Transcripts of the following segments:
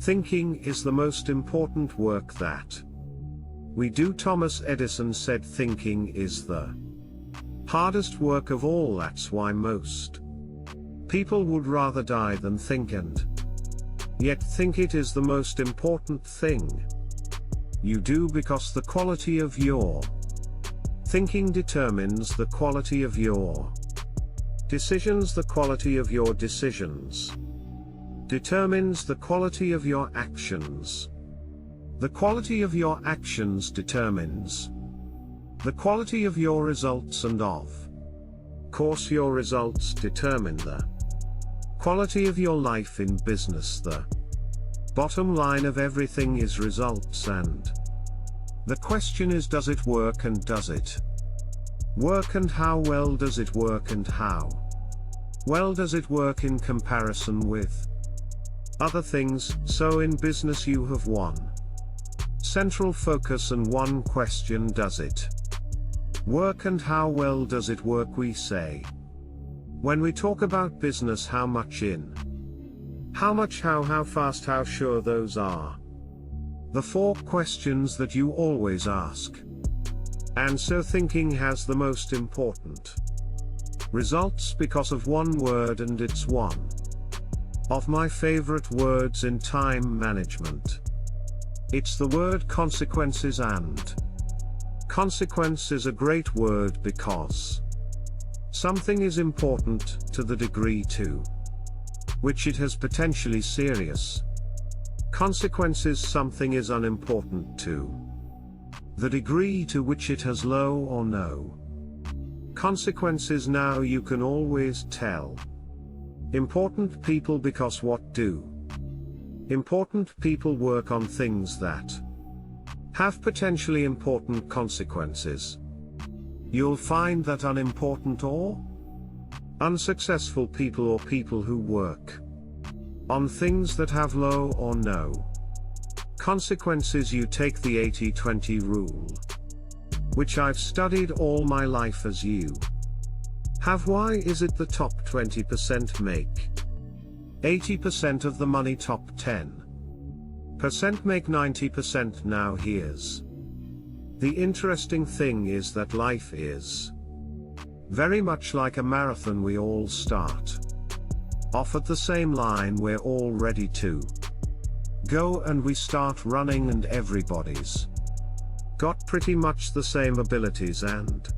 Thinking is the most important work that we do. Thomas Edison said thinking is the hardest work of all. That's why most people would rather die than think, and yet think it is the most important thing you do, because the quality of your thinking determines the quality of your decisions. The quality of your decisions determines the quality of your actions. The quality of your actions determines the quality of your results, and of course your results determine the quality of your life in business. The bottom line of everything is results, and the question is, does it work, and does it work, and how well does it work, and how well does it work in comparison with other things? So in business you have one central focus and one question: does it work, and how well does it work? We say, when we talk about business, how much in, how much, how fast, how sure. Those are the four questions that you always ask. And so thinking has the most important results because of one word, and it's one of my favorite words in time management. It's the word consequences, and consequence is a great word because something is important to the degree to which it has potentially serious consequences. Something is unimportant to the degree to which it has low or no consequences. Now you can always tell important people, because what do important people work on? Things that have potentially important consequences. You'll find that unimportant or unsuccessful people, or people who work on things that have low or no consequences, you take the 80-20 rule, which I've studied all my life as you have. Why is it the top 20% make 80% of the money? Top 10% make 90%. Now here's the interesting thing, is that life is very much like a marathon. We all start off at the same line. We're all ready to go, and we start running, and everybody's got pretty much the same abilities and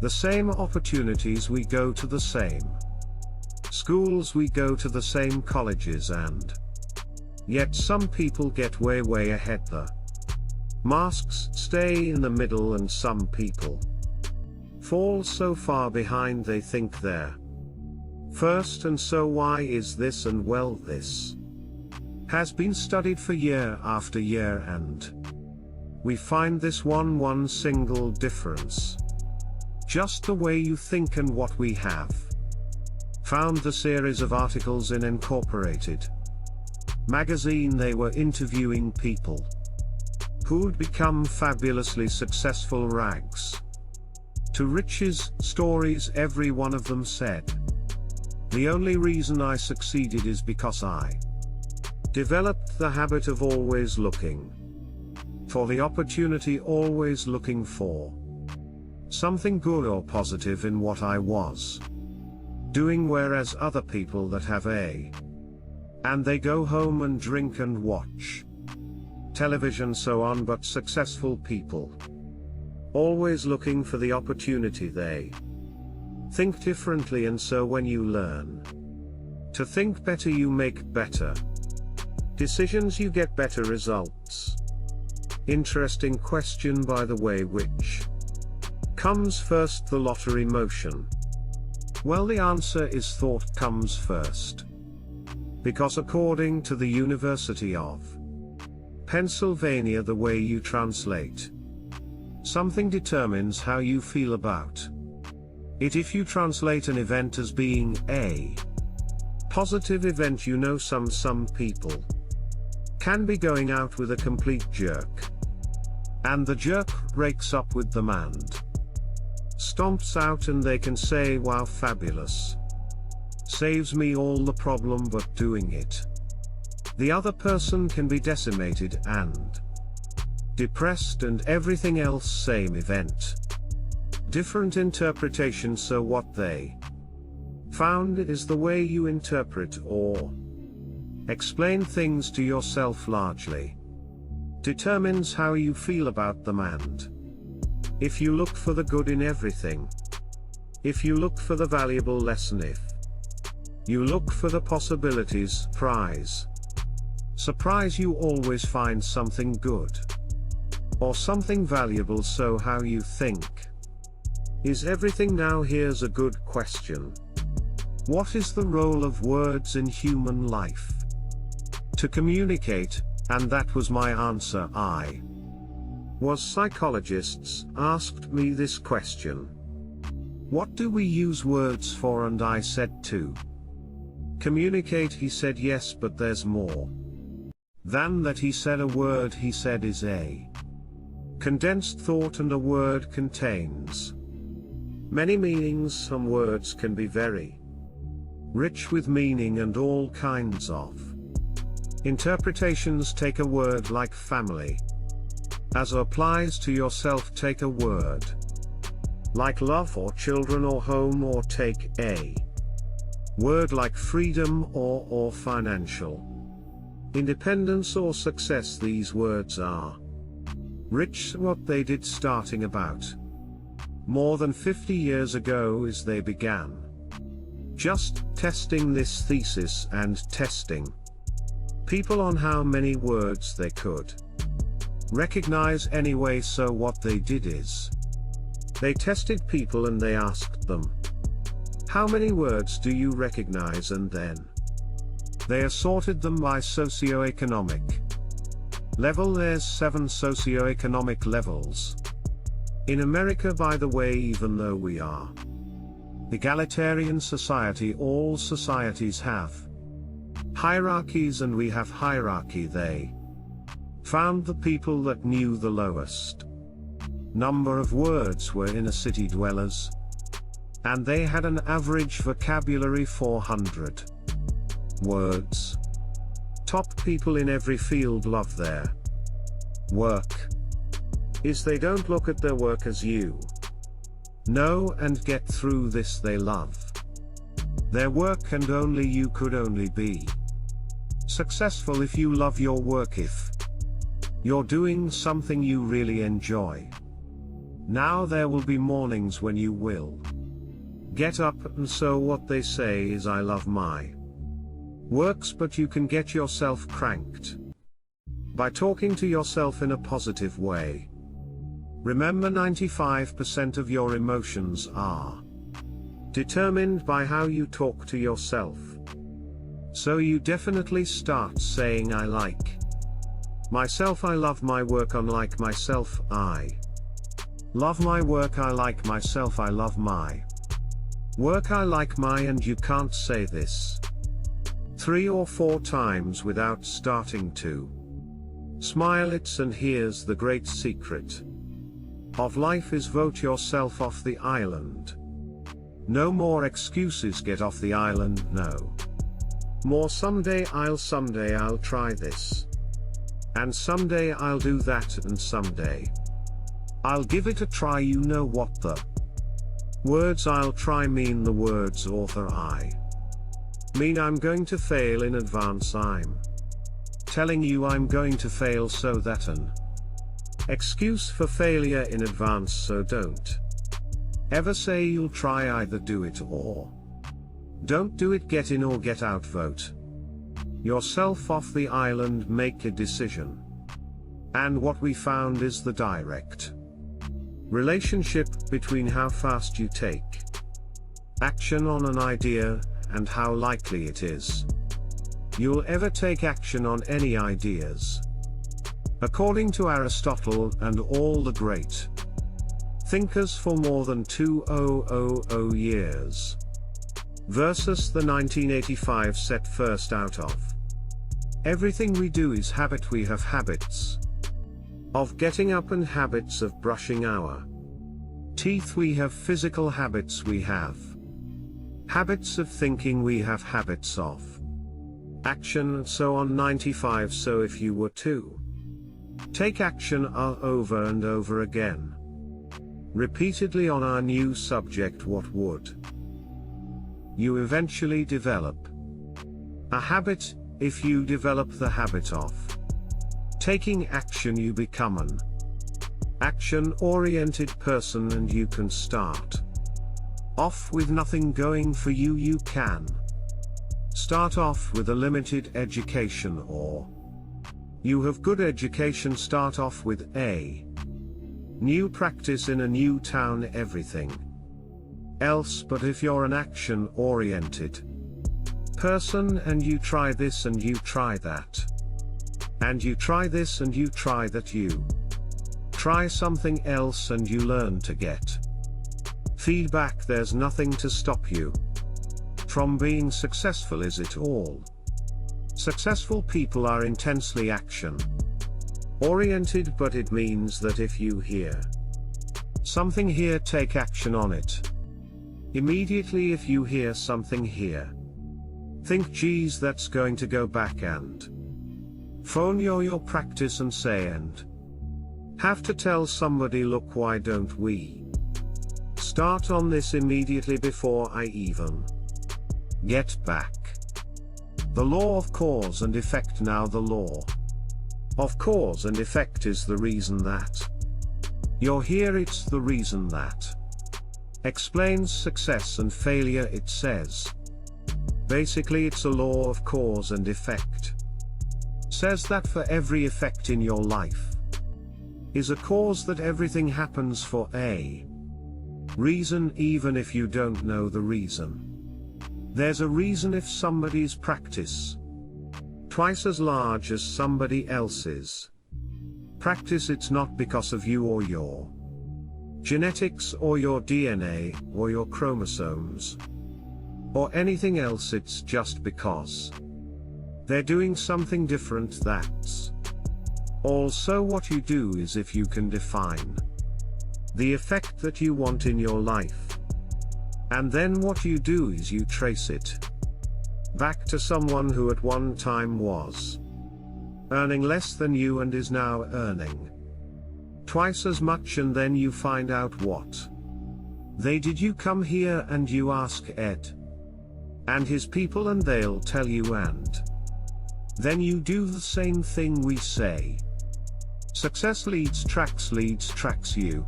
the same opportunities. We go to the same schools, we go to the same colleges, and yet some people get way ahead. The masks stay in the middle, and some people fall so far behind they think they're first. And so why is this? And well, this has been studied for year after year, and we find this one single difference: just the way you think. And what we have found, the series of articles in Incorporated magazine, they were interviewing people who'd become fabulously successful, rags to riches stories. Every one of them said, the only reason I succeeded is because I developed the habit of always looking for the opportunity, always looking for something good or positive in what I was doing. Whereas other people that have and they go home and drink and watch television, so on. But successful people always looking for the opportunity, they think differently. And so when you learn to think better, you make better decisions, you get better results. Interesting question, by the way, which comes first, the lottery motion? Well, the answer is thought comes first, because according to the University of Pennsylvania, the way you translate something determines how you feel about it. If you translate an event as being a positive event, you know some people can be going out with a complete jerk, and the jerk breaks up with them and stomps out, and they can say, wow, fabulous, saves me all the problem. But doing it The other person can be decimated and depressed, and everything else same event. Different interpretation, so what they found is the way you interpret or explain things to yourself largely determines how you feel about them, and if you look for the good in everything, if you look for the valuable lesson, if you look for the possibilities, surprise, you always find something good or something valuable. So how you think is everything. Now here's a good question. What is the role of words in human life? To communicate, and that was my answer. I was psychologists asked me this question. What do we use words for? And I said to communicate. He said yes, but there's more than that. He said a word, he said, is a condensed thought, and a word contains many meanings. Some words can be very rich with meaning and all kinds of interpretations. Take a word like family. As applies to yourself, take a word like love or children or home, or take a word like freedom or financial independence or success. These words are rich. What they did starting about more than 50 years ago is they began just testing this thesis and testing people on how many words they could recognize anyway. So what they did is they tested people and they asked them, how many words do you recognize? And then they assorted them by socioeconomic level. There's 7 socioeconomic levels in America, by the way. Even though we are egalitarian society, all societies have hierarchies, and we have hierarchy. They found the people that knew the lowest number of words were inner city dwellers, and they had an average vocabulary 400 words. Top people in every field love their work is they don't look at their work as you know and get through this. They love their work, and only you could only be successful if you love your work, if you're doing something you really enjoy. Now there will be mornings when you will get up, and so what they say is, I love my works, but you can get yourself cranked by talking to yourself in a positive way. Remember, 95% of your emotions are determined by how you talk to yourself. So you definitely start saying, I like myself, I love my work, unlike myself, I love my work, I like myself, I love my work, I like my. And you can't say this 3 or 4 times without starting to smile. And here's the great secret of life is vote yourself off the island. No more excuses, get off the island. No more someday I'll try this, and someday I'll do that, and someday I'll give it a try. You know what the words I'll try mean? The words author I mean I'm going to fail in advance. I'm telling you I'm going to fail, so that an excuse for failure in advance. So don't ever say you'll try, either do it or don't do it. Get in or get out. Vote yourself off the island, make a decision. And what we found is the direct relationship between how fast you take action on an idea and how likely it is you'll ever take action on any ideas. According to Aristotle and all the great thinkers for more than 2000 years, versus the 1985 set first out of everything we do is habit. We have habits of getting up and habits of brushing our teeth. We have physical habits. We have habits of thinking. We have habits of action and so on 95. So if you were to take action over and over again, repeatedly on our new subject, what would you eventually develop? A habit. If you develop the habit of taking action, you become an action-oriented person, and you can start off with nothing going for you. You can start off with a limited education, or you have good education, start off with a new practice in a new town, everything else. But if you're an action-oriented person and you try this and you try that, and you try this and you try that, you try something else and you learn to get feedback, there's nothing to stop you from being successful, is it all? Successful people are intensely action oriented, but it means that if you hear something here, take action on it immediately. If you hear something here, think, geez, that's going to go back, and phone your practice and say, and have to tell somebody, look, why don't we start on this immediately before I even get back? The law of cause and effect. Now the law of cause and effect is the reason that you're here. It's the reason that explains success and failure. It says, basically, it's a law of cause and effect. Says that for every effect in your life is a cause, that everything happens for a reason, even if you don't know the reason. There's a reason if somebody's practice twice as large as somebody else's practice. It's not because of you or your genetics or your DNA or your chromosomes or anything else. It's just because they're doing something different. That's also what you do is, if you can define the effect that you want in your life, and then what you do is you trace it back to someone who at one time was earning less than you and is now earning twice as much, and then you find out what they did. You come here and you ask Ed and his people, and they'll tell you, and then you do the same thing. We say success leads tracks you.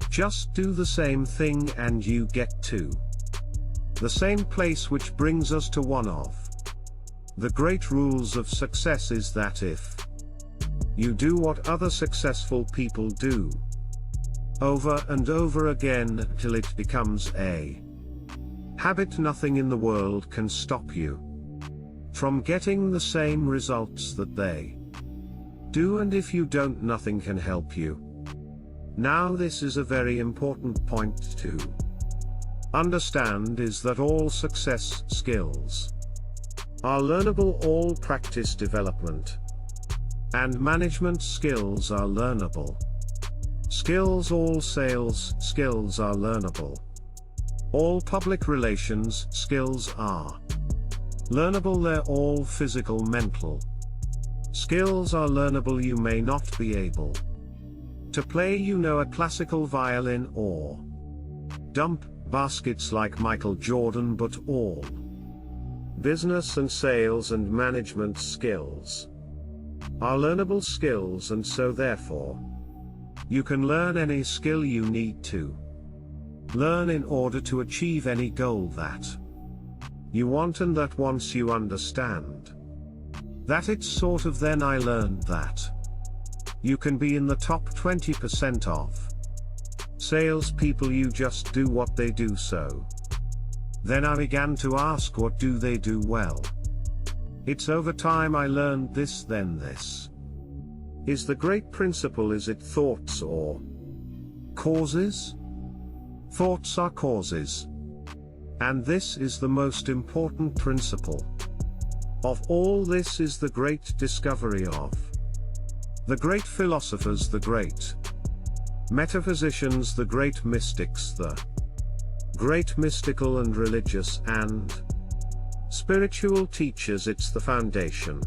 Just do the same thing and you get to the same place, which brings us to one of the great rules of success, is that if you do what other successful people do over and over again till it becomes a habit, nothing in the world can stop you from getting the same results that they do, and if you don't, nothing can help you. Now this is a very important point to understand, is that all success skills are learnable. All practice development and management skills are learnable skills. All sales skills are learnable. All public relations skills are learnable. They're all physical, mental skills are learnable. You may not be able to play, a classical violin or dump baskets like Michael Jordan, but all business and sales and management skills are learnable skills, and so therefore you can learn any skill you need to learn in order to achieve any goal that you want, and that once you understand that, it's sort of, then I learned that you can be in the top 20% of salespeople. You just do what they do. So then I began to ask, what do they do well? It's over time I learned this. Then this is the great principle. Is it thoughts or causes? Thoughts are causes. And this is the most important principle of all. This is the great discovery of the great philosophers, the great metaphysicians, the great mystics, the great mystical and religious and Spiritual teachers, it's the foundation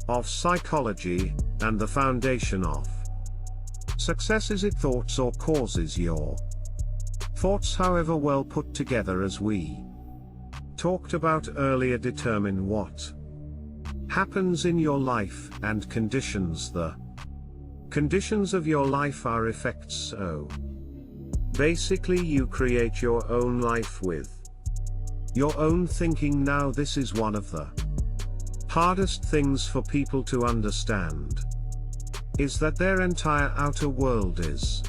of psychology, and the foundation of success. Is it thoughts or causes? Your thoughts, however well put together as we talked about earlier, determine what happens in your life, and conditions the conditions of your life are effects. So basically you create your own life with your own thinking. Now this is one of the hardest things for people to understand, is that their entire outer world is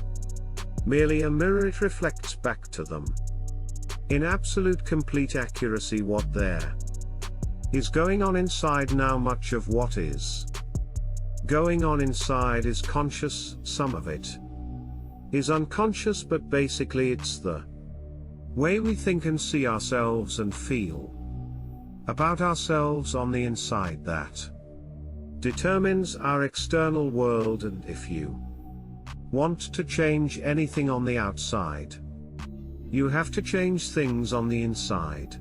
merely a mirror. It reflects back to them in absolute complete accuracy what there is going on inside. Now much of what is going on inside is conscious, some of it is unconscious, but basically it's the way we think and see ourselves and feel about ourselves on the inside that determines our external world. And if you want to change anything on the outside, you have to change things on the inside.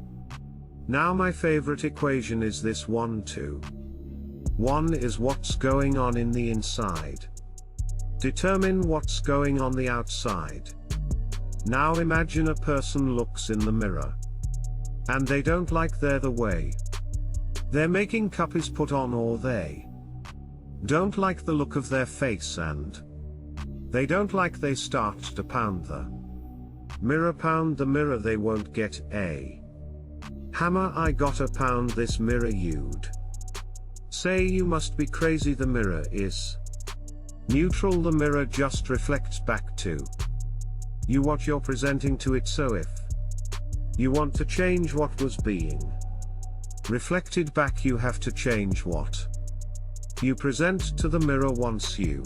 Now my favorite equation is this: 1 2. 1 is what's going on in the inside. Determine what's going on the outside. Now imagine a person looks in the mirror, and they don't like the way their makeup is put on, or they don't like the look of their face, and they don't like they start to pound the mirror. They won't get a hammer. I gotta pound this mirror. You'd say you must be crazy. The mirror is neutral. The mirror just reflects back to you what you're presenting to it. So if you want to change what was being reflected back, you have to change what you present to the mirror. Once you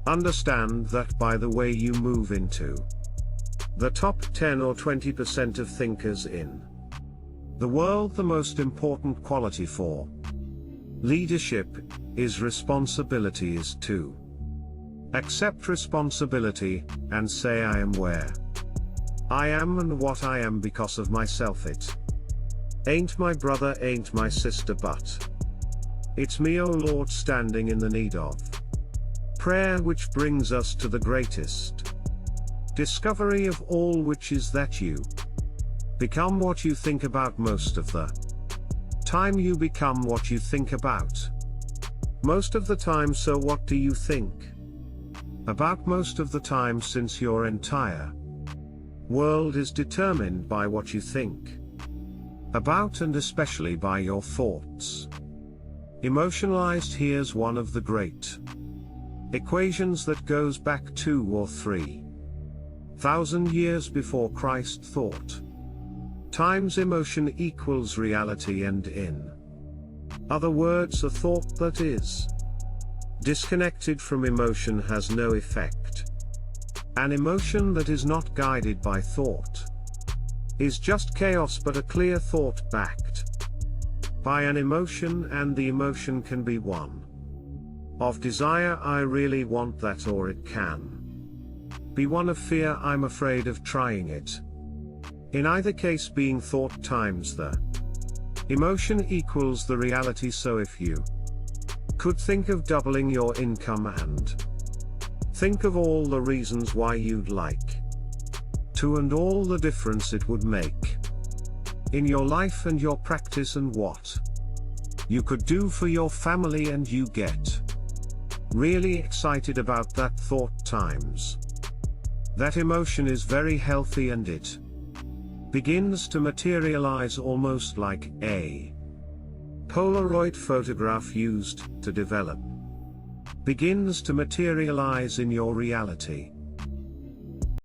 understand that, by the way, you move into the top 10 or 20% of thinkers in the world. The most important quality for leadership is responsibility, is to accept responsibility, and say I am where I am and what I am because of myself. It ain't my brother, ain't my sister, but it's me, O Lord, standing in the need of prayer. Which brings us to the greatest discovery of all, which is that you become what you think about. Most of the time you become what you think about most of the time. So what do you think about most of the time, since your entire world is determined by what you think about, and especially by your thoughts? Emotionalized. Here's one of the great equations that goes back 2 or 3,000 years before Christ. Thought times emotion equals reality, and in other words, a thought that is disconnected from emotion has no effect. An emotion that is not guided by thought is just chaos, but a clear thought backed by an emotion, and the emotion can be one of desire, I really want that, or it can be one of fear, I'm afraid of trying it. In either case, being thought times the emotion equals the reality. So if you could think of doubling your income, and think of all the reasons why you'd like to, and all the difference it would make in your life and your practice, and what you could do for your family, and you get really excited about that thought times that emotion, is very healthy, and it begins to materialize almost like a Polaroid photograph used to develop begins to materialize in your reality.